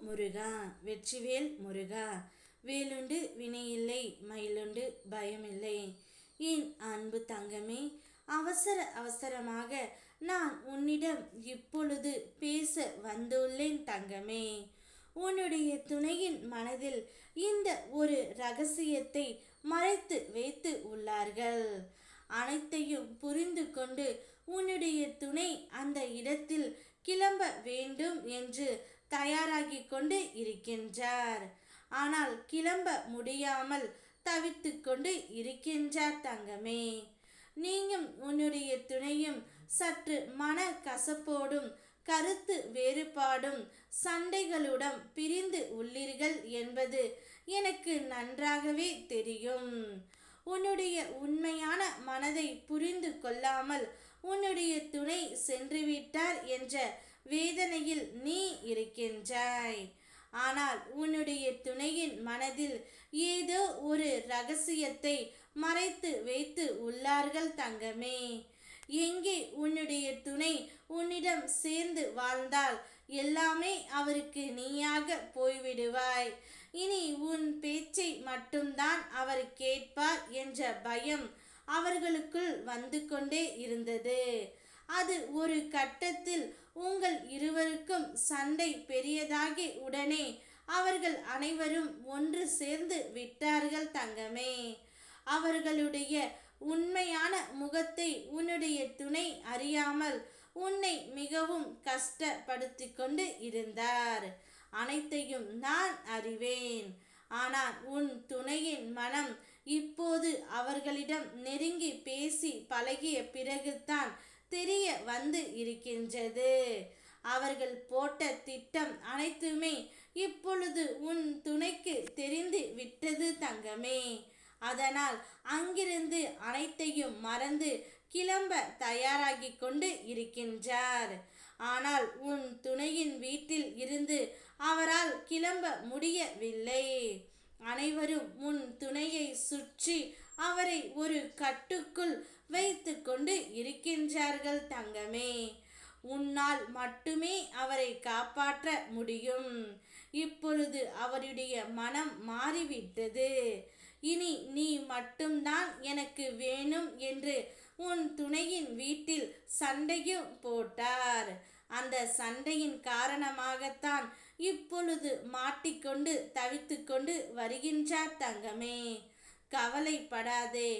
முருகா வெற்றிவேல் முருகா. வேலுண்டு வினையில்லை, மயிலுண்டு பயமில்லை. என் அன்பு தங்கமே, அவசரமாக நான் உன்னிடம் இப்பொழுது பேச வந்துள்ளேன் தங்கமே. உன்னுடைய துணையின் மனதில் இந்த ஒரு ரகசியத்தை மறைத்து வைத்து உள்ளார்கள். அனைத்தையும் புரிந்து கொண்டு உன்னுடைய துணை அந்த இடத்தில் கிளம்ப வேண்டும் என்று தயாராகி கொண்டு இருக்கின்றார். ஆனால் கிளம்ப முடியாமல் தவித்து கொண்டு இருக்கின்றார் தங்கமே. நீயும் உன்னுடைய துணையும் சற்று மன கசப்போடும் கருத்து வேறுபாடும் சண்டைகளுடன் பிரிந்து உள்ளீர்கள் என்பது எனக்கு நன்றாகவே தெரியும். உன்னுடைய உண்மையான மனதை புரிந்து கொள்ளாமல் உன்னுடைய துணை சென்றுவிட்டார் என்ற வேதனையில் நீ இருக்கின்றாய். ஆனால் உன்னுடைய துணையின் மனதில் ஏதோ ஒரு ரகசியத்தை மறைத்து வைத்து உள்ளார்கள் தங்கமே. எங்கே உன்னுடைய துணை உன்னிடம் சேர்ந்து வாழ்ந்தால் எல்லாமே அவருக்கு நீயாக போய்விடுவாய். இனி உன் பேச்சை மட்டும்தான் அவர் கேட்பார் என்ற பயம் அவர்களுக்குள் வந்து கொண்டே இருந்தது. அது ஒரு கட்டத்தில் உங்கள் இருவருக்கும் சண்டை பெரியதாகி உடனே அவர்கள் அனைவரும் ஒன்று சேர்ந்து விட்டார்கள் தங்கமே. அவர்களுடைய உண்மையான முகத்தை உன்னுடைய துணை அறியாமல் உன்னை மிகவும் கஷ்டப்படுத்தி கொண்டு இருந்தார். அனைத்தையும் நான் அறிவேன். ஆனால் உன் துணையின் மனம் இப்போது அவர்களிடம் நெருங்கி பேசி பழகிய பிறகுதான் தெரிய வந்து இருக்கின்றது. அவர்கள் போட்ட திட்டம் அனைத்துமே இப்பொழுது உன் துணைக்கு தெரிந்து விட்டது தங்கமே. அதனால் அங்கிருந்து அனைத்தையும் மறந்து கிளம்ப தயாராகி கொண்டு இருக்கின்றார். ஆனால் உன் துணையின் வீட்டில் இருந்து அவரால் கிளம்ப முடியவில்லை. அனைவரும் உன் துணையை சுற்றி அவரை ஒரு கட்டுக்குள் வைத்து கொண்டு இருக்கின்றார்கள் தங்கமே. உன்னால் மட்டுமே அவரை காப்பாற்ற முடியும். இப்பொழுது அவருடைய மனம் மாறிவிட்டது. இனி நீ மட்டும்தான் எனக்கு வேணும் என்று உன் துணையின் வீட்டில் சண்டையும் போட்டார். அந்த சண்டையின் காரணமாகத்தான் இப்பொழுது மாட்டிக்கொண்டு தவித்து கொண்டு வருகின்றார் தங்கமே. கவலைப்படாதே,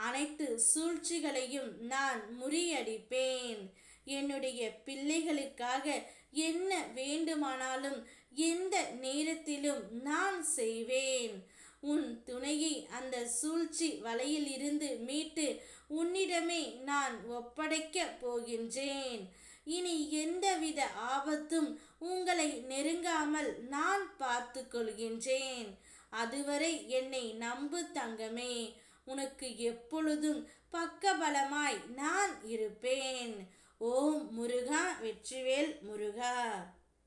அனைத்து சூழ்ச்சிகளையும் நான் முறியடிப்பேன். என்னுடைய பிள்ளைகளுக்காக என்ன வேண்டுமானாலும் எந்த நேரத்திலும் நான் செய்வேன். உன் துணையை அந்த சூழ்ச்சி வலையில் இருந்து மீட்டு உன்னிடமே நான் ஒப்படைக்க போகின்றேன். இனி எந்தவித ஆபத்தும் உங்களை நெருங்காமல் நான் பார்த்து கொள்கின்றேன். அதுவரை என்னை நம்பு தங்கமே. உனக்கு எப்பொழுதும் பக்கபலமாய் நான் இருப்பேன். ஓம் முருகா வெற்றிவேல் முருகா.